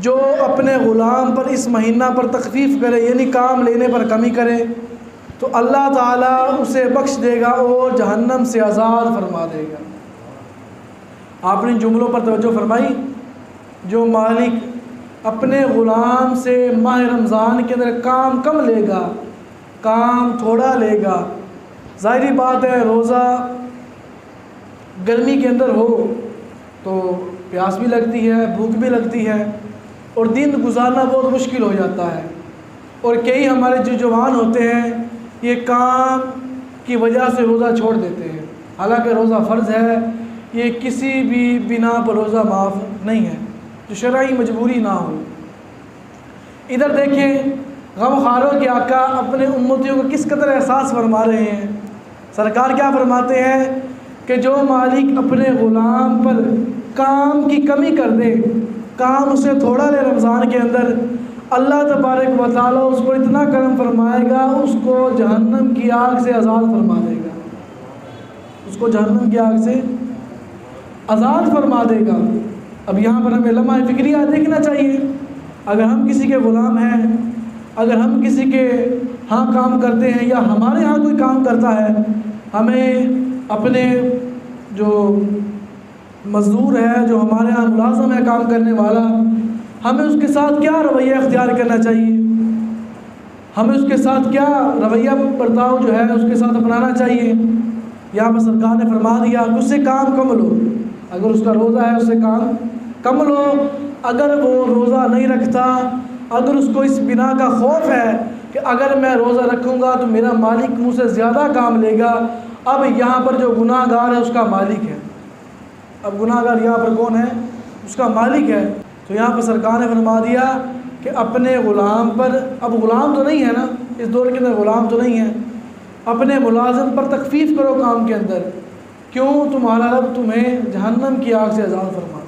جو اپنے غلام پر اس مہینہ پر تخفیف کرے، یعنی کام لینے پر کمی کرے، تو اللہ تعالیٰ اسے بخش دے گا اور جہنم سے آزاد فرما دے گا۔ آپ نے جملوں پر توجہ فرمائی۔ جو مالک اپنے غلام سے ماہ رمضان کے اندر کام کم لے گا، کام تھوڑا لے گا، ظاہری بات ہے روزہ گرمی کے اندر ہو تو پیاس بھی لگتی ہے، بھوک بھی لگتی ہے، اور دن گزارنا بہت مشکل ہو جاتا ہے۔ اور کئی ہمارے جو جوان ہوتے ہیں یہ کام کی وجہ سے روزہ چھوڑ دیتے ہیں، حالانکہ روزہ فرض ہے، یہ کسی بھی بنا پر روزہ معاف نہیں ہے جو شرعی مجبوری نہ ہو۔ ادھر دیکھیں غمخواروں کے آقا اپنے امتیوں کو کس قدر احساس فرما رہے ہیں۔ سرکار کیا فرماتے ہیں کہ جو مالک اپنے غلام پر کام کی کمی کر دے، کام اسے تھوڑا لے رمضان کے اندر، اللہ تبارک و تعالیٰ اس کو اتنا کرم فرمائے گا، اس کو جہنم کی آگ سے آزاد فرما دے گا، اس کو جہنم کی آگ سے آزاد فرما دے گا۔ اب یہاں پر ہمیں لمحہ فکریہ دیکھنا چاہیے۔ اگر ہم کسی کے غلام ہیں، اگر ہم کسی کے ہاں کام کرتے ہیں یا ہمارے ہاں کوئی کام کرتا ہے، ہمیں اپنے جو مزدور ہے، جو ہمارے ہاں ملازم ہے کام کرنے والا، ہمیں اس کے ساتھ کیا رویہ اختیار کرنا چاہیے، ہمیں اس کے ساتھ کیا رویہ برتاؤ جو ہے اس کے ساتھ اپنانا چاہیے۔ یہاں پر سرکار نے فرما دیا کہ اس سے کام کم لو، اگر اس کا روزہ ہے اس سے کام کم لو، اگر وہ روزہ نہیں رکھتا، اگر اس کو اس بنا کا خوف ہے کہ اگر میں روزہ رکھوں گا تو میرا مالک مجھ سے زیادہ کام لے گا۔ اب یہاں پر جو گناہ گار ہے اس کا مالک ہے، اب گناہ گار یہاں پر کون ہے؟ اس کا مالک ہے۔ تو یہاں پر سرکار نے فرما دیا کہ اپنے غلام پر، اب غلام تو نہیں ہے نا، اس دور کے اندر غلام تو نہیں ہے، اپنے ملازم پر تخفیف کرو کام کے اندر، کیوں؟ تمہارا رب تمہیں جہنم کی آگ سے آزاد فرما